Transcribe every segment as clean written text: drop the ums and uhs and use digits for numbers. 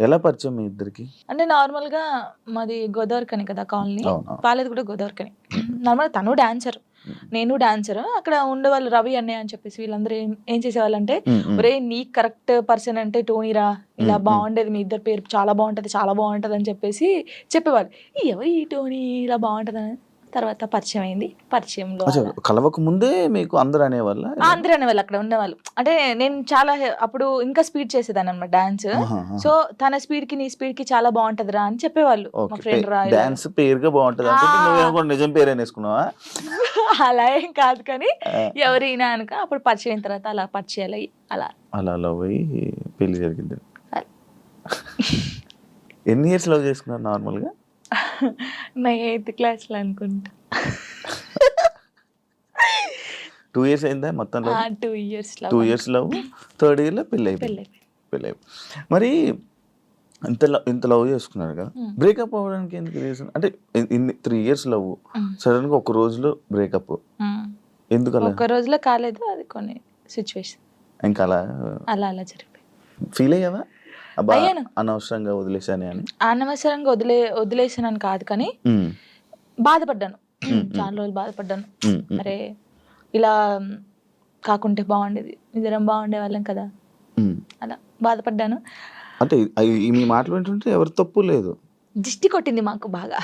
ఎలా పరిచయం మీ ఇద్దరికి? అంటే నార్మల్‌గా మాది గోదావరిఖని కదా కాలనీ. అవును. వాళ్ళది కూడా గోదావరిఖని. నార్మల్‌గా తను డాన్సర్. నేను డాన్సర్. అక్కడ ఉండేవాళ్ళు రవి అన్నయ్య అని చెప్పేసి వీళ్ళందరూ ఏం చేసేవాళ్ళంటే, ఒరేయ్ నీకు కరెక్ట్ పర్సన్ అంటే టోనీరా. ఇలా బాగుండేది మీ ఇద్దరి పేరు చాలా బాగుంటది, చాలా బాగుంటది అని చెప్పేసి చెప్పేవాళ్ళు. ఎవరు ఈ టోనీ ఇలా బాగుంటదని తర్వాత పరిచయం అయింది. పరిచయంలో కలవక ముందే మీకు అందరూ అనేవాళ్ళ? అందరూ అనేవాళ్ళు అక్కడ ఉండేవాళ్ళు. అంటే నేను చాలా అప్పుడు ఇంకా స్పీడ్ చేసేదాన్ని అనమాట డాన్స్. సో తన స్పీడ్ కి నీ స్పీడ్ కి చాలా బాగుంటదిరా అని చెప్పేవాళ్ళు. మా ఫ్రెండ్ రా డాన్స్ పేరుగా బాగుంటది అనుకుంటే నువ్వేమో కూడా నిజం పేరేనే వేసుకున్నావా? అలా ఏం కాదు కానీ ఎవరైనా అనుక అప్పుడు పరిచయం అయిన తర్వాత అలా పరిచయాలు అయ్యి అలా లవ్ అయ్యి పెళ్లి జరిగింది. ఎన్ని ఇయర్స్ లవ్ చేసుకున్నారు నార్మల్ గా? నా 8th క్లాస్ లో అనుకుంటా. 2 years అయిందా మొత్తం? 2 years 2 years love, 3rd year లో పెళ్లి అయిపోయింది. మరి ఇంత లవ్ చేసుకున్నారు కదా, బ్రేకప్ అవ్వడానికి ఎందుకు రీజన్? అంటే 3 years లవ్, సడన్ గా ఒక రోజులో బ్రేకప్ ఎందుకు? అలా ఒక రోజులో కాలేదు, అది కొన్ని సిచ్యువేషన్ ఇంకా అలా జరిగిపోయింది. ఫీల్ అయ్యావా అనవసరంగా వదిలేసానే అని? అనవసరంగా వదిలేసానని కాదు కానీ బాధపడ్డాను. చాలా రోజులు బాధపడ్డాను. అరే ఇలా కాకుంటే బాగుండేది, ఇద్దరం బాగుండే వాళ్ళం కదా, అలా బాధపడ్డాను. అంటే మీ మాటలు వింటుంటే ఎవరి తప్పు లేదు. దిష్టి కొట్టింది మాకు బాగా.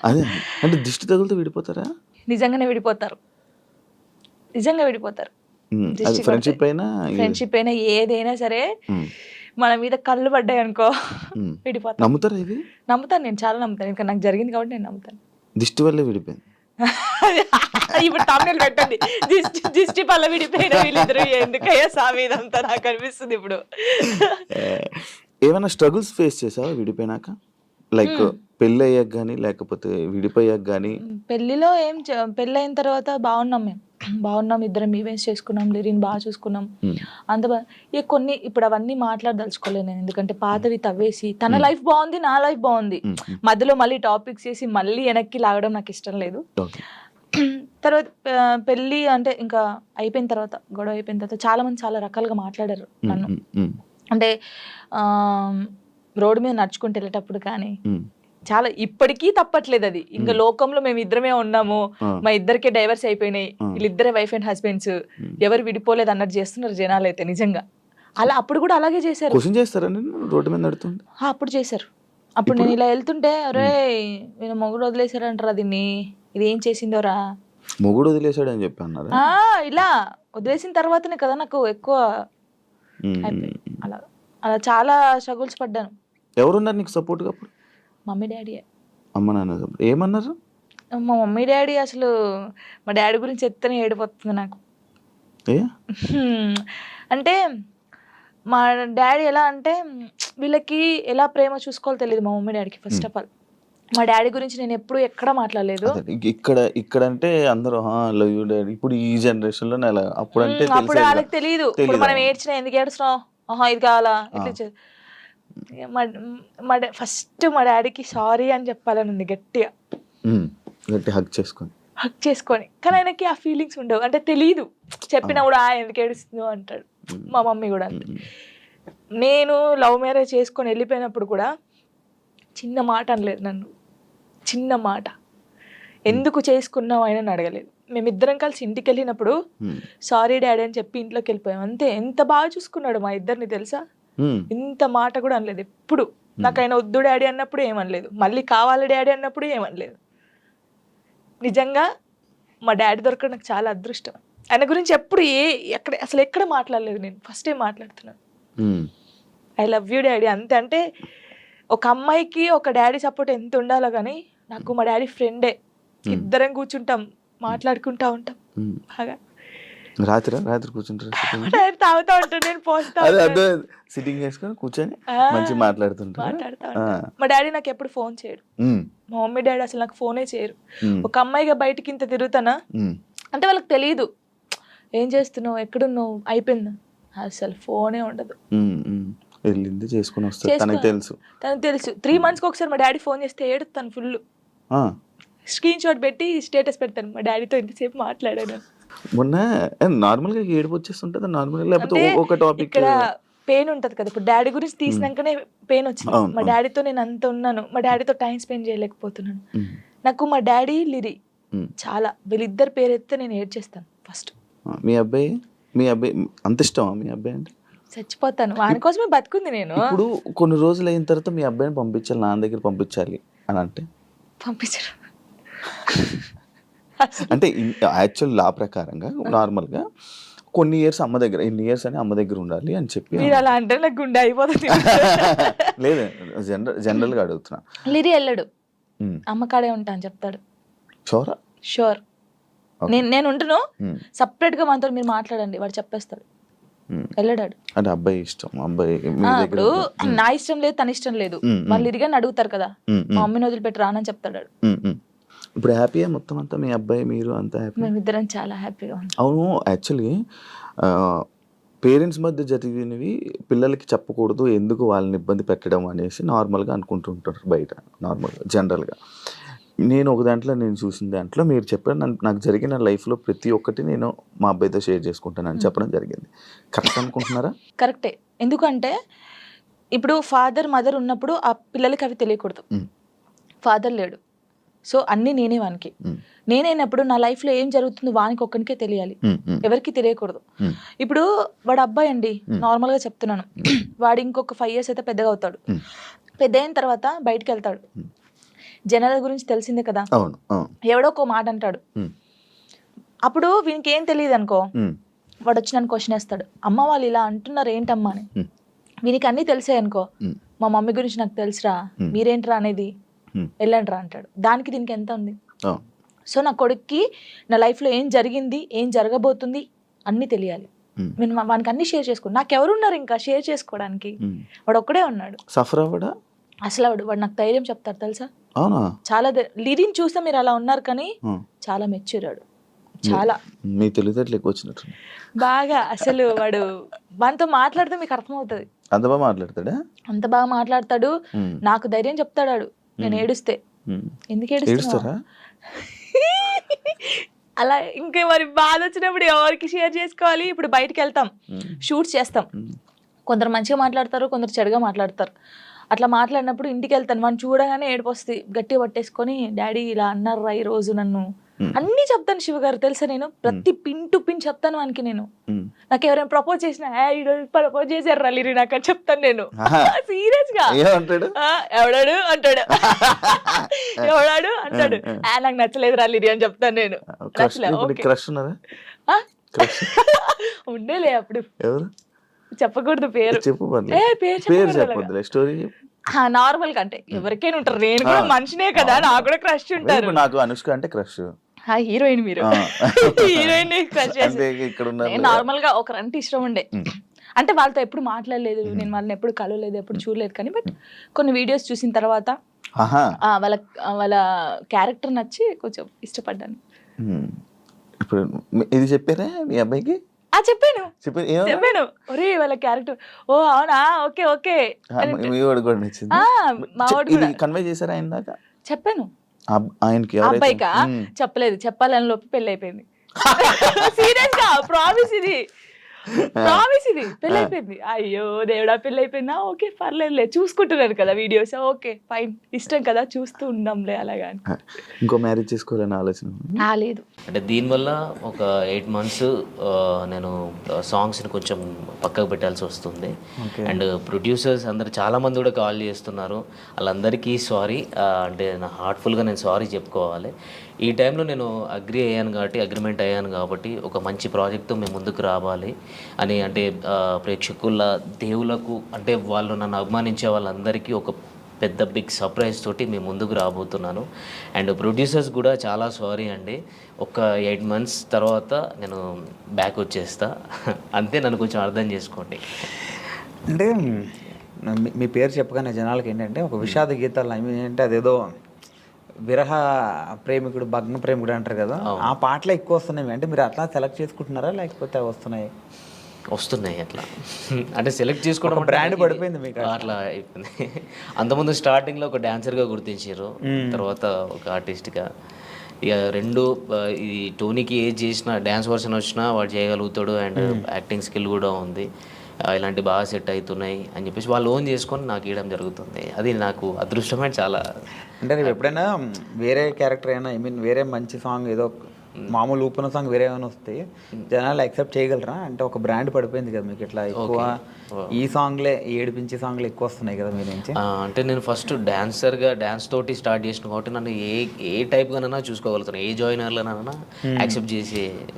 అదే అంటే దిష్టి తగులుతూ విడిపోతారా? నిజంగా విడిపోతారు. ఫ్రెండ్షిప్ అయినా ఏదైనా సరే మన మీద కళ్ళు పడ్డాయి అనుకో విడిపోతాను. నమ్ముతారా ఇది? నమ్ముతాను, నేను చాలా నమ్ముతాను. ఇంకా నాకు జరిగింది కాబట్టి నేను నమ్ముతాను. దిష్టి వల్లే విడిపోయింది. ఇప్పుడు తమిళ పెట్టండి, దిష్టి వల్ల విడిపోయిన వీళ్ళిద్దరు ఎందుకయ్యా సామి ఇదంతా నాకు అనిపిస్తుంది ఇప్పుడు. ఏమైనా స్ట్రగుల్స్ ఫేస్ చేసావా విడిపోయినాక? లైక్ పెళ్ళి అయ్యాక కానీ లేకపోతే విడిపోయాక కానీ? పెళ్లిలో పెళ్ళి అయిన తర్వాత బాగున్నాం, ఇద్దరం ఈవెంట్స్ చేసుకున్నాం, లిరిన్ బాగా చూసుకున్నాం, అంత కొన్ని ఇప్పుడు అవన్నీ మాట్లాడదలుచుకోలేదు నేను. ఎందుకంటే పాతవి తవ్వేసి తన లైఫ్ బాగుంది, నా లైఫ్ బాగుంది, మధ్యలో మళ్ళీ టాపిక్స్ చేసి మళ్ళీ వెనక్కి లాగడం నాకు ఇష్టం లేదు. తర్వాత పెళ్ళి అంటే ఇంకా అయిపోయిన తర్వాత, గొడవ అయిపోయిన తర్వాత చాలా మంది చాలా రకాలుగా మాట్లాడారు నన్ను. అంటే రోడ్డు మీద నడుచుకుంటూ వెళ్ళేటప్పుడు కానీ చాలా ఇప్పటికీ తప్పట్లేదు అది. ఇంకా లోకంలో మేము ఇద్దరమే ఉన్నాము, మా ఇద్దరికే డైవర్స్ అయిపోయినాయి, వీళ్ళిద్దరే వైఫ్ అండ్ హస్బెండ్స్, ఎవరు విడిపోలేదు అన్నట్టు చేస్తున్నారు జనాలు అయితే. నిజంగా అలా అప్పుడు కూడా అలాగే చేశారు. రోడ్డు మీద నడుతుంటే అప్పుడు చేశారు. అప్పుడు నేను ఇలా వెళ్తుంటే, అరే నేను మొగుడు వదిలేశారంటారా దీన్ని, ఇది ఏం చేసిందోరా, మొగుడు వదిలేశాడు అని చెప్పి అన్నారు. ఇలా వదిలేసిన తర్వాతనే కదా నాకు ఎక్కువ అయిపోయింది. అలా చాలా స్ట్రగుల్స్ పడ్డాను. ఎవరున్నారు నీకు సపోర్ట్ గా అప్పుడు? Mummy daddy. అమ్మ నాన్న ఏమన్నారు? మా మమ్మీ డాడీ అసలు మా డాడీ గురించి ఎత్తనే ఏడిపోతుంది నాకు. అంటే మా డాడీ ఎలా అంటే వీళ్ళకి ఎలా ప్రేమ చూసుకోవాలో తెలియదు మా మమ్మీ డాడీకి. ఫస్ట్ ఆఫ్ ఆల్ మా డాడీ గురించి నేను ఎప్పుడు ఎక్కడ మాట్లాడలేదు. ఇక్కడ అంటే అందరూ లవ్ యూ డాడీ. ఇప్పుడు ఈ జనరేషన్ లో అప్పుడు వాళ్ళకి తెలియదు. ఇప్పుడు మనం ఏడ్చినా ఎందుకు ఏడుస్తున్నావు, ఇది కావాలా, ఇట్లా ఫస్ట్ మా డాడీకి సారీ అని చెప్పాలని ఉంది గట్టిగా, హగ్ చేసుకొని. కానీ ఆయనకి ఆ ఫీలింగ్స్ ఉండవు, అంటే తెలియదు. చెప్పినా కూడా ఎందుకు ఏడుస్తుందో అంటాడు. మా మమ్మీ కూడా అంతే. నేను లవ్ మ్యారేజ్ చేసుకొని వెళ్ళిపోయినప్పుడు కూడా చిన్న మాట అనలేదు నన్ను. చిన్న మాట, ఎందుకు చేసుకున్నావు అయినా అడగలేదు. మేమిద్దరం కలిసి ఇంటికి వెళ్ళినప్పుడు సారీ డాడీ అని చెప్పి ఇంట్లోకి వెళ్ళిపోయాం అంతే. ఎంత బాగా చూసుకున్నాడు మా ఇద్దరిని తెలుసా. ఇంత మాట కూడా అనలేదు ఎప్పుడు. నాకు ఆయన వద్దు డాడీ అన్నప్పుడు ఏమనలేదు, మళ్ళీ కావాలి డాడీ అన్నప్పుడు ఏమనలేదు. నిజంగా మా డాడీ దొరకడం నాకు చాలా అదృష్టం. ఆయన గురించి ఎప్పుడు ఎక్కడ మాట్లాడలేదు నేను. ఫస్ట్ టైం మాట్లాడుతున్నాను. ఐ లవ్ యూ డాడీ అంతే. అంటే ఒక అమ్మాయికి ఒక డాడీ సపోర్ట్ ఎంత ఉండాలో కానీ నాకు మా డాడీ ఫ్రెండే. ఇద్దరం కూర్చుంటాం, మాట్లాడుకుంటా ఉంటాం బాగా. రాత్రి కూర్చుంటారు, తాగుతా ఉంటాను, నేను పోస్తా సిట్టింగ్ చేసుకొని కూర్చొని మంచిగా మాట్లాడుతా ఉంటాను. మా డాడీ నాకు ఎప్పుడు ఫోన్ చేయడు, మా మమ్మీ డాడీ అసలు నాకు ఫోనే చేయరు. ఒక అమ్మాయిగా బయటకి ఇంత తిరుగుతానా అంటే వాళ్ళకి తెలియదు ఏం చేస్తున్నావు, ఎక్కడున్నావు, అయిపోయింది, అసలు ఫోనే ఉండదు. తనకు తెలుసు 3 months ఒకసారి మా డాడీ ఫోన్ చేస్తే ఏడుస్తాను ఫుల్. స్క్రీన్ షాట్ పెట్టి స్టేటస్ పెడతాను, మా డాడీతో ఇంతసేపు మాట్లాడాను. మొన్న నార్మల్ గా ఏడుపు వచ్చేస్తుంటది నార్మల్, లేకపోతే ఒక టాపిక్ ఇక్కడ పెయిన్ ఉంటది కదా, ఇప్పుడు డాడీ గురించి తీసినాకనే పెయిన్ వచ్చింది. అవును, మా అవును. డాడీతో నేను అంత ఉన్నాను, మా డాడీతో టైం స్పెండ్ చేయలేకపోతున్నాను. నాకు మా డాడీ లిరి చాలా, వీళ్ళిద్దరు పేరు ఎత్తే నేను ఏడ్చేస్తాను ఫస్ట్. మీ అబ్బాయి అంత ఇష్టమా మీ అబ్బాయి అంటే? చచ్చిపోతాను, వాని కోసమే బతుకుంది నేను. ఇప్పుడు కొన్ని రోజులు అయిన తర్వాత మీ అబ్బాయిని పంపించాలి, నాన్న దగ్గర పంపించాలి అని అంటే పంపించరు. అంటే యాక్చువల్ లా ప్రకారంగా నార్మల్గా కొన్ని ఇయర్స్ అమ్మ దగ్గర, ఇన్ని ఇయర్స్ అని అమ్మ దగ్గర ఉండాలి అని చెప్పి. మీరు అలా అంటే నాకు గుండె అయిపోతుంది. లేదు, జనరల్గా అడుగుతున్నా. లిరి వెళ్ళడు, అమ్మ కాడే ఉంటా అని చెప్తాడు. షూర్. నేను ఉంటాను, సపరేట్ గా మనతో మీరు మాట్లాడండి, వాడు చెప్పేస్తాడు. వెళ్ళడాడు. అంటే అబ్బాయి ఇష్టం, అబ్బాయి ఇప్పుడు నా ఇష్టం లేదు, తన ఇష్టం లేదు, వాళ్ళు ఇరిగాని అడుగుతారు కదా, మా మమ్మీని వదిలిపెట్టి రానని చెప్తాడు. ఇప్పుడు హ్యాపీయా మొత్తం అంతా, మీ అబ్బాయి మీరు అంతా హ్యాపీ? మేమిద్దరం చాలా హ్యాపీగా ఉన్నాం. అవును, యాక్చువల్లీ పేరెంట్స్ మధ్య జరిగినవి పిల్లలకి చెప్పకూడదు, ఎందుకు వాళ్ళని ఇబ్బంది పెట్టడం అనేసి నార్మల్గా అనుకుంటుంటారు బయట, నార్మల్గా జనరల్గా. నేను ఒక దాంట్లో నేను చూసిన దాంట్లో మీరు చెప్పారు, నాకు జరిగిన లైఫ్లో ప్రతి ఒక్కటి నేను మా అబ్బాయితో షేర్ చేసుకుంటానని చెప్పడం జరిగింది. కరెక్ట్ అనుకుంటున్నారా? కరెక్టే. ఎందుకంటే ఇప్పుడు ఫాదర్ మదర్ ఉన్నప్పుడు ఆ పిల్లలకి అవి తెలియకూడదు. ఫాదర్ లేడు, సో అన్నీ నేనే వానికి. నేనైనప్పుడు నా లైఫ్లో ఏం జరుగుతుందో వానికి ఒక్కనికే తెలియాలి, ఎవరికి తెలియకూడదు. ఇప్పుడు వాడు అబ్బాయి అండి, నార్మల్గా చెప్తున్నాను, వాడు ఇంకొక 5 years అయితే పెద్దగా అవుతాడు. పెద్ద అయిన తర్వాత బయటకు వెళ్తాడు, జనాల గురించి తెలిసిందే కదా, ఎవడో ఒక మాట అంటాడు. అప్పుడు వీనికి ఏం తెలియదు అనుకో, వాడు వచ్చి నన్ను క్వశ్చన్ వేస్తాడు, అమ్మ వాళ్ళు ఇలా అంటున్నారు ఏంటమ్మా అని. వీనికి అన్నీ తెలిసాయి అనుకో, మా మమ్మీ గురించి నాకు తెలుసురా, మీరేంట్రా అనేది, వెళ్ళండి రా అంటాడు. దానికి దీనికి ఎంత ఉంది. సో నా కొడుక్కి నా లైఫ్లో ఏం జరిగింది, ఏం జరగబోతుంది అన్నీ తెలియాలి. నేను వానికి అన్ని షేర్ చేసుకో, నాకెవరున్నారు ఇంకా షేర్ చేసుకోవడానికి, వాడు ఒక్కడే ఉన్నాడు. సఫర్ అవ్వడా అసలు వాడు నాకు ధైర్యం చెప్తాడు తెలుసా. అవునా? చాలా లిరిని చూస్తే మీరు అలా ఉన్నారు కానీ చాలా మెచ్యూరాడు, చాలా. మీ తెలివితేటలు ఎక్కువ వచ్చినట్టు బాగా. అసలు వాడు వానితో మాట్లాడితే మీకు అర్థమవుతుంది, అంత బాగా మాట్లాడతాడా? అంత బాగా మాట్లాడతాడు. నాకు ధైర్యం చెప్తాడు నేను ఏడుస్తే. ఎందుకు ఏడుస్తారా అలా? ఇంకా మరి బాధ వచ్చినప్పుడు ఎవరికి షేర్ చేసుకోవాలి? ఇప్పుడు బయటకు వెళ్తాం, షూట్స్ చేస్తాం, కొందరు మంచిగా మాట్లాడతారు, కొందరు చెడుగా మాట్లాడతారు. అట్లా మాట్లాడినప్పుడు ఇంటికి వెళ్తాను, వాడిని చూడగానే ఏడుపు వస్తుంది, గట్టిగా పట్టేసుకొని డాడీ ఇలా అన్నారా ఈ రోజు నన్ను అన్నీ చెప్తాను. శివ గారు తెలుసా, నేను ప్రతి పిన్ టు పిన్ చెప్తాను వానికి. నేను నాకు ఎవరైనా ప్రపోజ్ చేసినా ప్రపోజ్ చేశారు రలీరి నాకు అని చెప్తాను నేను, సీరియస్ గా. ఎవడాడు అంటాడు, ఎవడాడు అంటాడు, నాకు నచ్చలేదు రలీరి అని చెప్తాను నేను. ఉండేలే అప్పుడు, చెప్పకూడదు పేరు, నార్మల్ గా అంటే ఎవరికైనా ఉంటారు, నేను కూడా మనిషినే కదా, నాకు కూడా క్రష్ ఉంటారు. నాకు అనుష్క అంటే క్రష్, హీరోయిన్ మీరు హీరోయిన్ నార్మల్ గా ఒకరంటే ఇష్టం ఉండే. అంటే వాళ్ళతో ఎప్పుడు మాట్లాడలేదు, నేను వాళ్ళని ఎప్పుడు కలవలేదు, ఎప్పుడు చూడలేదు. కానీ బట్ కొన్ని వీడియోస్ చూసిన తర్వాత వాళ్ళ క్యారెక్టర్ నచ్చి కొంచెం ఇష్టపడ్డాను. ఇప్పుడు ఇది చెప్పారా మీ అబ్బాయికి? చెప్పాను. ఒరే వాళ్ళ క్యారెక్టర్, ఓ అవునా, ఓకే ఓకే. కన్వే చేశారా ఆయన దాకా? చెప్పాను. అబ్బాయికా? చెప్పలేదు, చెప్పాలని లోపు పెళ్లి అయిపోయింది. సీరియస్ గా ప్రామిస్, ఇది పెళ్లి అయిపోయింది. అయ్యో దేవుడా, పెళ్లి అయిపోయిందా, ఓకే పర్లేదులే, చూసుకుంటున్నారు కదా వీడియోస్, ఓకే ఫైన్, ఇష్టం కదా చూస్తూ ఉందాంలే అలాగా. ఇంకో మ్యారేజ్ చేసుకోవాలని ఆలోచన లేదు. అంటే దీనివల్ల ఒక 8 months నేను సాంగ్స్ని కొంచెం పక్కకు పెట్టాల్సి వస్తుంది. అండ్ ప్రొడ్యూసర్స్ అందరు చాలామంది కూడా కాల్ చేస్తున్నారు, వాళ్ళందరికీ సారీ. అంటే నా హార్ట్ఫుల్గా నేను సారీ చెప్పుకోవాలి. ఈ టైంలో నేను అగ్రిమెంట్ అయ్యాను కాబట్టి ఒక మంచి ప్రాజెక్ట్తో మేము ముందుకు రావాలి అని, అంటే ప్రేక్షకుల దేవులకు, అంటే వాళ్ళు నన్ను అభిమానించే వాళ్ళందరికీ ఒక పెద్ద బిగ్ సర్ప్రైజ్ తోటి మేము ముందుకు రాబోతున్నాను. అండ్ ప్రొడ్యూసర్స్ కూడా చాలా సారీ అండి, ఒక 8 months తర్వాత నేను బ్యాక్ వచ్చేస్తా, అంతే, నన్ను కొంచెం అర్థం చేసుకోండి. అంటే మీ పేరు చెప్పగానే జనాలకి ఏంటంటే ఒక విషాద గీతాలు ఏంటంటే అదేదో విరహ ప్రేమికుడు, భగ్న ప్రేమికుడు అంటారు కదా, ఆ పాటలు ఎక్కువ వస్తున్నాయి. అంటే మీరు అట్లా సెలెక్ట్ చేసుకుంటున్నారా లేకపోతే వస్తున్నాయి? అట్లా అంటే సెలెక్ట్ చేసుకోవడం బ్రాండ్ పడిపోయింది మీకు అట్లా అయిపోయింది. అంతకుముందు స్టార్టింగ్లో ఒక డాన్సర్గా గుర్తించారు, తర్వాత ఒక ఆర్టిస్ట్గా. ఇక రెండు, ఈ టోనీకి ఏజ్ చేసిన డ్యాన్స్ వర్షన్ వచ్చినా వాడు చేయగలుగుతాడు, అండ్ యాక్టింగ్ స్కిల్ కూడా ఉంది. ఇలాంటి బాగా సెట్ అవుతున్నాయి అని చెప్పేసి వాళ్ళు ఓన్ చేసుకొని నాకు ఇవ్వడం జరుగుతుంది. అది నాకు అదృష్టమే చాలా. అంటే రేపు ఎప్పుడైనా వేరే క్యారెక్టర్ అయినా ఐ మీన్ వేరే మంచి సాంగ్ ఏదో మామూలు ఊపిన సాంగ్ వేరే ఏమైనా వస్తే జనాలు యాక్సెప్ట్ చేయగలరా? అంటే ఒక బ్రాండ్ పడిపోయింది కదా మీకు, ఇట్లా ఎక్కువ ఈ సాంగ్లే ఏడిపించే సాంగ్లు ఎక్కువ వస్తున్నాయి కదా మీ నుంచి. అంటే నేను ఫస్ట్ డాన్సర్గా డాన్స్ తోటి స్టార్ట్ చేసిన కాబట్టి నన్ను ఏ టైప్గానైనా చూసుకోగలుగుతాను, ఏ జాయినర్లనైనా యాక్సెప్ట్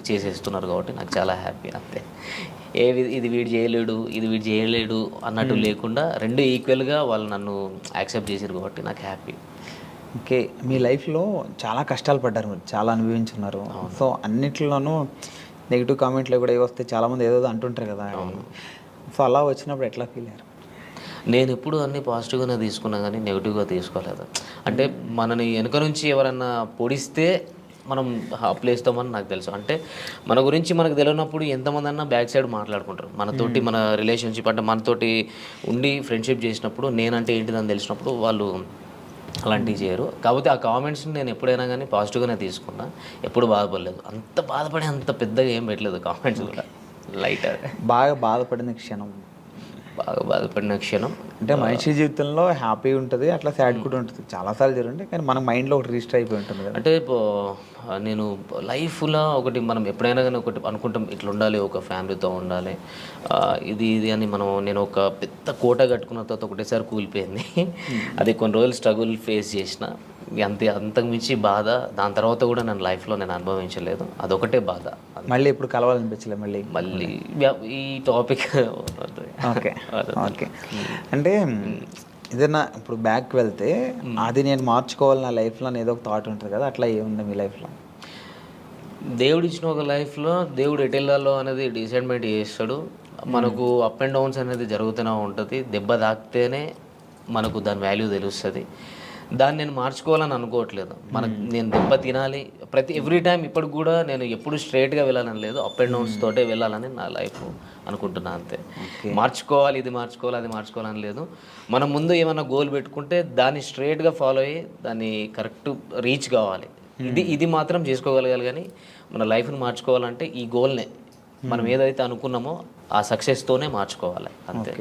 చేసేస్తున్నారు కాబట్టి నాకు చాలా హ్యాపీ. అంతే, ఇది వీడు చేయలేడు అన్నట్టు లేకుండా రెండు ఈక్వల్గా వాళ్ళు నన్ను యాక్సెప్ట్ చేశారు కాబట్టి నాకు హ్యాపీ. ఓకే, మీ లైఫ్లో చాలా కష్టాలు పడ్డారు మీరు, చాలా అనుభవించున్నారు. సో అన్నిట్లోనూ నెగిటివ్ కామెంట్లు కూడా వస్తే చాలామంది ఏదో అంటుంటారు కదా. సో అలా వచ్చినప్పుడు ఎట్లా ఫీల్ అయ్యారు? నేను ఎప్పుడు అన్నీ పాజిటివ్గానే తీసుకున్నా కానీ నెగిటివ్గా తీసుకోలేదు. అంటే మనని వెనుక నుంచి ఎవరన్నా పొడిస్తే మనం అప్లేస్తామని నాకు తెలుసు. అంటే మన గురించి మనకు తెలియనప్పుడు ఎంతమంది అన్నా బ్యాక్ సైడ్ మాట్లాడుకుంటారు మనతోటి, మన రిలేషన్షిప్ అంటే మనతోటి ఉండి ఫ్రెండ్షిప్ చేసినప్పుడు నేనంటే ఏంటిదని తెలిసినప్పుడు వాళ్ళు అలాంటివి చేయరు. కాకపోతే ఆ కామెంట్స్ని నేను ఎప్పుడైనా కానీ పాజిటివ్గానే తీసుకున్నా, ఎప్పుడు బాధపడలేదు. అంత బాధపడి అంత పెద్దగా ఏం పెట్టలేదు కామెంట్స్ కూడా, లైట్. బాగా బాధపడిన క్షణం అంటే మనిషి జీవితంలో హ్యాపీ ఉంటుంది, అట్లా సాడ్ కూడా ఉంటుంది, చాలాసార్లు జరుగుతుంది. కానీ మన మైండ్లో ఒకటి రిజిస్టర్ అయిపోయి ఉంటుంది కదా. అంటే నేను లైఫ్లో ఒకటి మనం ఎప్పుడైనా కానీ ఒకటి అనుకుంటాం, ఇట్లా ఉండాలి, ఒక ఫ్యామిలీతో ఉండాలి, ఇది అని నేను ఒక పెద్ద కోట కట్టుకున్న తర్వాత ఒకటేసారి కూలిపోయింది. అది కొన్ని రోజులు స్ట్రగుల్ ఫేస్ చేసిన, అంతకుమించి బాధ దాని తర్వాత కూడా నేను లైఫ్లో అనుభవించలేదు. అదొకటే బాధ. మళ్ళీ ఇప్పుడు కలవాలనిపించలే మళ్ళీ ఈ టాపిక్. ఓకే ఓకే, అంటే ఏదైనా ఇప్పుడు బ్యాక్ వెళ్తే అది నేను మార్చుకోవాలి నా లైఫ్లో అని ఏదో ఒక థాట్ ఉంటుంది కదా, అట్లా ఏముంది మీ లైఫ్లో? దేవుడు ఇచ్చిన ఒక లైఫ్లో దేవుడు ఎటు వెళ్ళాలో అనేది డిసైడ్మెంట్ చేస్తాడు. మనకు అప్ అండ్ డౌన్స్ అనేది జరుగుతూనే ఉంటుంది. దెబ్బ తాకితేనే మనకు దాని వాల్యూ తెలుస్తుంది. దాన్ని నేను మార్చుకోవాలని అనుకోవట్లేదు. నేను దెబ్బ తినాలి ఎవ్రీ టైం. ఇప్పటికి కూడా నేను ఎప్పుడు స్ట్రైట్గా వెళ్ళాలని లేదు, అప్ అండ్ డౌన్స్ తోటే వెళ్ళాలని నా లైఫ్ అనుకుంటున్నా. అంతే, మార్చుకోవాలి, ఇది మార్చుకోవాలి, అది మార్చుకోవాలని లేదు. మనం ముందు ఏమైనా గోల్ పెట్టుకుంటే దాన్ని స్ట్రైట్గా ఫాలో అయ్యి దాన్ని కరెక్ట్ రీచ్ కావాలి. ఇది మాత్రం చేసుకోగలగాలి. కానీ మన లైఫ్ని మార్చుకోవాలంటే ఈ గోల్నే మనం ఏదైతే అనుకున్నామో ఆ సక్సెస్తోనే మార్చుకోవాలి. అంతే.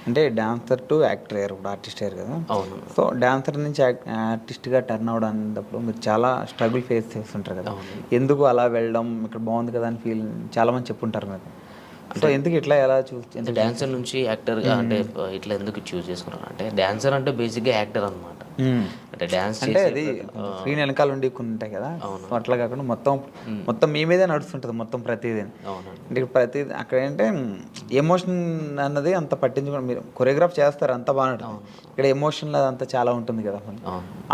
అంటే డాన్సర్ టు యాక్టర్ అయ్యారు, ఇప్పుడు ఆర్టిస్ట్ అయ్యారు కదా. అవును. సో డాన్సర్ నుంచి ఆర్టిస్ట్గా టర్న్ అవడం అనేటప్పుడు మీరు చాలా స్ట్రగుల్ ఫేస్ చేస్తుంటారు కదా. ఎందుకు అలా వెళ్ళడం, ఇక్కడ బాగుంది కదా అని ఫీల్ చాలామంది చెప్పుంటారు మీరు. సో ఎందుకు ఇట్లా ఎలా చూసి డాన్సర్ నుంచి యాక్టర్గా అంటే ఇట్లా ఎందుకు చూస్ చేసుకున్నాను అంటే, డాన్సర్ అంటే బేసిక్గా యాక్టర్ అనమాట. అంటే డాన్స్ అంటే అది స్క్రీన్ వెనకాల ఉండి కొన్ని ఉంటాయి కదా. సో అట్లా కాకుండా మొత్తం మీ మీదే నడుస్తుంటుంది మొత్తం ప్రతిదీ. అంటే ప్రతిదీ అక్కడ ఏంటంటే ఎమోషన్ అన్నది అంత పట్టించుకోండి. మీరు కొరియోగ్రాఫ్ చేస్తారు అంత బాగుంటుంది, ఇక్కడ ఎమోషన్ అంతా చాలా ఉంటుంది కదా.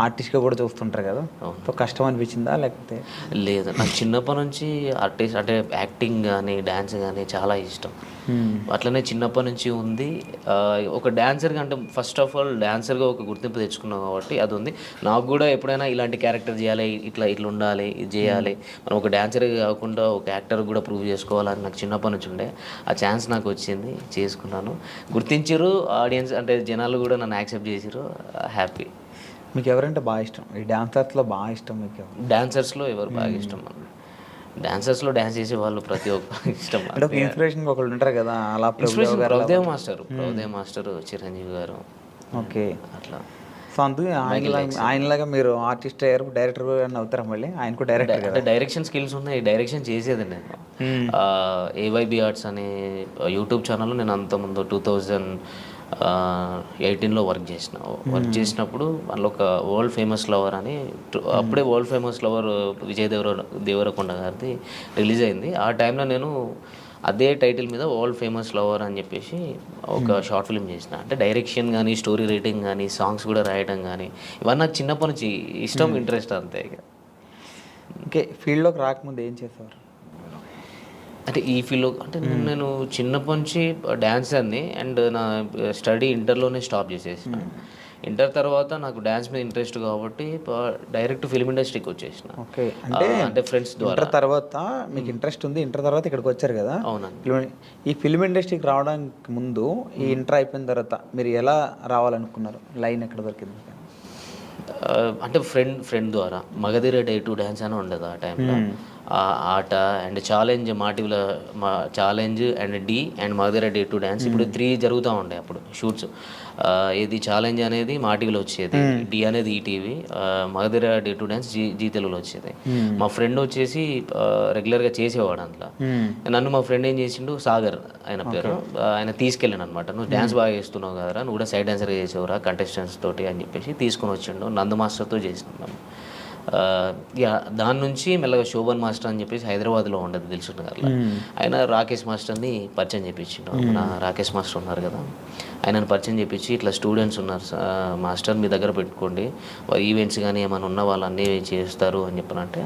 ఆర్టిస్ట్గా కూడా చూస్తుంటారు కదా. సో కష్టం అనిపించిందా లేకపోతే? లేదు, నాకు చిన్నప్పటి నుంచి ఆర్టిస్ట్ అంటే యాక్టింగ్ కానీ డ్యాన్స్ కానీ చాలా ఇష్టం. అట్లనే చిన్నప్పటి నుంచి ఉంది. ఒక డాన్సర్గా అంటే ఫస్ట్ ఆఫ్ ఆల్ డాన్సర్గా ఒక గుర్తింపు తెచ్చుకున్నాం కాబట్టి అది ఉంది. నాకు కూడా ఎప్పుడైనా ఇలాంటి క్యారెక్టర్ చేయాలి, ఇట్లా ఉండాలి, ఇది చేయాలి, మనం ఒక డాన్సర్గా కాకుండా ఒక యాక్టర్ కూడా ప్రూవ్ చేసుకోవాలని నాకు చిన్నప్పటి నుంచి ఉండే. ఆ ఛాన్స్ నాకు వచ్చింది, చేసుకున్నాను. గుర్తించారు ఆడియన్స్, అంటే జనాలు కూడా నన్ను యాక్సెప్ట్ చేసారు. హ్యాపీ. మీకు ఎవరంటే బాగా ఇష్టం? ఈ డాన్సర్స్లో బాగా ఇష్టం మీకు? డాన్సర్స్లో ఎవరు బాగా ఇష్టం? డాన్సర్స్లో డాన్స్ చేసే వాళ్ళు ప్రతి ఒక్క ఇష్టం. అంటే ఇన్స్పిరేషన్ ఒకళ్ళు ఉంటారు కదా అలా. ప్రభుదేవ్ మాస్టర్, చిరంజీవి గారు. ఓకే, అట్లా. సో అందుకే ఆయనలాగా మీరు ఆర్టిస్ట్ అయ్యారు, డైరెక్టర్ అవుతారా? మళ్ళీ ఆయన కూడా డైరెక్టర్ అంటే డైరెక్షన్ స్కిల్స్ ఉన్నాయి, డైరెక్షన్ చేసేది నేను. ఏవైబి ఆర్ట్స్ అనే యూట్యూబ్ ఛానల్లో నేను అంతకుముందు 2018లో వర్క్ చేసినప్పుడు అందులో ఒక వరల్డ్ ఫేమస్ లవర్ అని, అప్పుడే world famous lover Vijay Deverakonda గారిది రిలీజ్ అయింది. ఆ టైంలో నేను అదే టైటిల్ మీద వరల్డ్ ఫేమస్ లవర్ అని చెప్పేసి ఒక షార్ట్ ఫిల్మ్ చేసిన. అంటే డైరెక్షన్ కానీ, స్టోరీ రైటింగ్ కానీ, సాంగ్స్ కూడా రాయడం కానీ, ఇవన్నీ నాకు చిన్నప్పటి నుంచి ఇష్టం, ఇంట్రెస్ట్ అంతే. ఓకే, ఫీల్డ్లోకి రాకముందు ఏం చేసేవారు? అంటే ఈ ఫీల్డ్లో అంటే నేను చిన్నప్పటి నుంచి డ్యాన్సర్ని, అండ్ నా స్టడీ ఇంటర్లోనే స్టాప్ చేసేసిన. ఇంటర్ తర్వాత నాకు డ్యాన్స్ మీద ఇంట్రెస్ట్ కాబట్టి డైరెక్ట్ ఫిల్మ్ ఇండస్ట్రీకి వచ్చేసిన. ఓకే, అంటే ఫ్రెండ్స్ ద్వారా. ఇంటర్ తర్వాత మీకు ఇంట్రెస్ట్ ఉంది, ఇంటర్ తర్వాత ఇక్కడికి వచ్చారు కదా. అవునండి. ఈ ఫిల్మ్ ఇండస్ట్రీకి రావడానికి ముందు, ఈ ఇంటర్ అయిపోయిన తర్వాత మీరు ఎలా రావాలనుకున్నారు? లైన్ ఎక్కడ దొరికింది? అంటే ఫ్రెండ్ ద్వారా మగధీర డే 2 డ్యాన్స్ అని ఉండదు ఆ టైంలో. ఆ ఆట అండ్ ఛాలెంజ్ మా టీవీలో challenge and Dhee and Magadheera day to dance ఇప్పుడు 3 జరుగుతూ ఉండే అప్పుడు షూట్స్. ఇది ఛాలెంజ్ అనేది మా టీవీలో వచ్చేది, డి అనేది ETV, Magadheera day to dance Zee తెలుగులో వచ్చేది. మా ఫ్రెండ్ వచ్చేసి రెగ్యులర్గా చేసేవాడు అందులో. నన్ను మా ఫ్రెండ్ ఏం చేసిండు, సాగర్ ఆయన పేరు, ఆయన తీసుకెళ్ళాను అనమాట. నువ్వు డ్యాన్స్ బాగా చేస్తున్నావు కదరా, నువ్వు కూడా సైడ్ డాన్సర్గా చేసేవరా కంటెస్టెంట్స్ తోటి అని చెప్పేసి తీసుకొని వచ్చిండు. నందు మాస్టర్తో చేసినాం. దాని నుంచి మెల్లగా శోభన్ మాస్టర్ అని చెప్పేసి హైదరాబాద్లో ఉండదు దిల్సుఖ్ నగర్లో. ఆయన రాకేష్ మాస్టర్ని పరిచయం చేయించిండు. మన రాకేష్ మాస్టర్ ఉన్నారు కదా, ఆయనను పరిచయం చేయించి ఇట్లా స్టూడెంట్స్ ఉన్నారు మాస్టర్, మీ దగ్గర పెట్టుకోండి, ఈవెంట్స్ కానీ ఏమైనా ఉన్న వాళ్ళు అన్నీ చేస్తారు అని చెప్పనంటే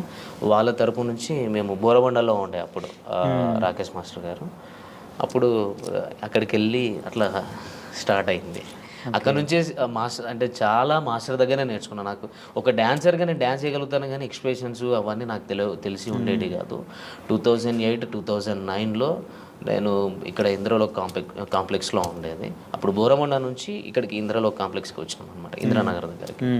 వాళ్ళ తరపు నుంచి మేము బోరబండలో ఉండే అప్పుడు రాకేష్ మాస్టర్ గారు. అప్పుడు అక్కడికి వెళ్ళి అట్లా స్టార్ట్ అయింది. అక్కడ నుంచే మాస్టర్ అంటే చాలా మాస్టర్ దగ్గరనే నేర్చుకున్నాను. నాకు ఒక డాన్సర్గా నేను డ్యాన్స్ చేయగలుగుతాను కానీ ఎక్స్ప్రెషన్స్ అవన్నీ నాకు తెలిసి ఉండేవి కాదు. 2008, 2009లో నేను ఇక్కడ ఇంద్రలోక్ కాంప్లెక్స్లో ఉండేది. అప్పుడు బోరమండ నుంచి ఇక్కడికి ఇంద్రలోక్ కాంప్లెక్స్కి వచ్చినాం అనమాట, ఇంద్రానగర్ దగ్గరికి.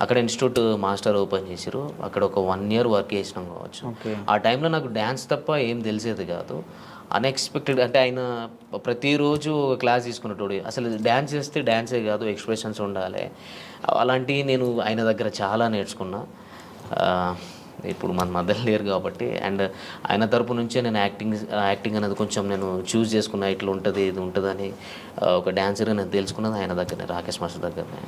అక్కడ ఇన్స్టిట్యూట్ మాస్టర్ ఓపెన్ చేసిరు. అక్కడ ఒక 1 year వర్క్ చేసినాం కావచ్చు. ఆ టైంలో నాకు డ్యాన్స్ తప్ప ఏం తెలిసేది కాదు. అన్ఎక్స్పెక్టెడ్ అంటే ఆయన ప్రతిరోజు ఒక క్లాస్ తీసుకున్నట్టు, అసలు డ్యాన్స్ చేస్తే డ్యాన్సే కాదు ఎక్స్ప్రెషన్స్ ఉండాలి, అలాంటివి నేను ఆయన దగ్గర చాలా నేర్చుకున్నా. ఇప్పుడు మన మధ్యలో లేరు కాబట్టి, అండ్ ఆయన తరపు నుంచే నేను యాక్టింగ్ అనేది కొంచెం నేను చూస్ చేసుకున్నా, ఇట్లా ఉంటుంది ఇది ఉంటుందని. ఒక డాన్సర్గా నేను తెలుసుకున్నది ఆయన దగ్గరనే, రాకేష్ మాస్టర్ దగ్గరనే.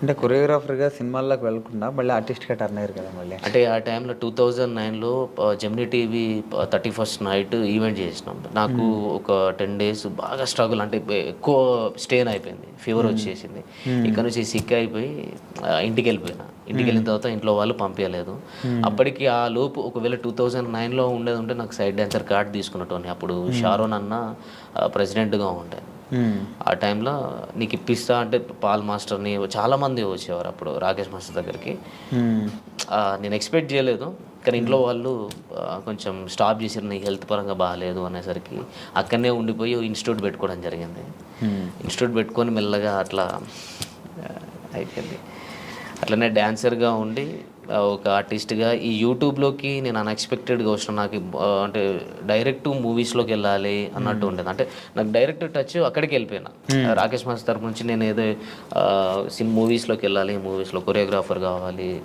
అంటే కొరియోగ్రాఫర్గా సినిమాల్లోకి వెళ్ళకుండా మళ్ళీ ఆర్టిస్ట్గా టర్న్ అయ్యారు కదా మళ్ళీ. అంటే ఆ టైంలో 2009లో Gemini TV 31st night event చేసినాం. నాకు ఒక 10 days బాగా స్ట్రగుల్, అంటే ఎక్కువ స్టెయిన్ అయిపోయింది, ఫీవర్ వచ్చేసింది. ఇక్కడ నుంచి సిక్ అయిపోయి ఇంటికి వెళ్ళిపోయినా. ఇంటికి వెళ్ళిన తర్వాత ఇంట్లో వాళ్ళు పంపించలేదు. అప్పటికి ఆ లోపు ఒకవేళ 2009లో ఉండేది ఉంటే నాకు సైడ్ డాన్సర్ కార్డ్ తీసుకున్నట్టు. అప్పుడు షారోన్ అన్న ప్రెసిడెంట్గా ఉండే. ఆ టైంలో నీకు ఇప్పిస్తా అంటే పాల్ మాస్టర్ని చాలామంది వచ్చేవారు అప్పుడు రాకేష్ మాస్టర్ దగ్గరికి. నేను ఎక్స్పెక్ట్ చేయలేదు, కానీ ఇంట్లో వాళ్ళు కొంచెం స్టాప్ చేసారు, నీకు హెల్త్ పరంగా బాగాలేదు అనేసరికి అక్కడనే ఉండిపోయి ఇన్స్టిట్యూట్ పెట్టుకోవడం జరిగింది. ఇన్స్టిట్యూట్ పెట్టుకొని మెల్లగా అట్లా అయిపోయింది. అట్లనే డ్యాన్సర్గా ఉండి ఒక ఆర్టిస్ట్గా ఈ యూట్యూబ్లోకి నేను అన్ఎక్స్పెక్టెడ్గా వచ్చిన. నాకు అంటే డైరెక్ట్ మూవీస్లోకి వెళ్ళాలి అన్నట్టు ఉండేది. అంటే నాకు డైరెక్ట్ టచ్ అక్కడికి వెళ్ళిపోయినా. రాకేష్ మాస్టర్ తరపు నుంచి నేను ఏదో మూవీస్లోకి వెళ్ళాలి, మూవీస్లో కొరియోగ్రాఫర్ కావాలి,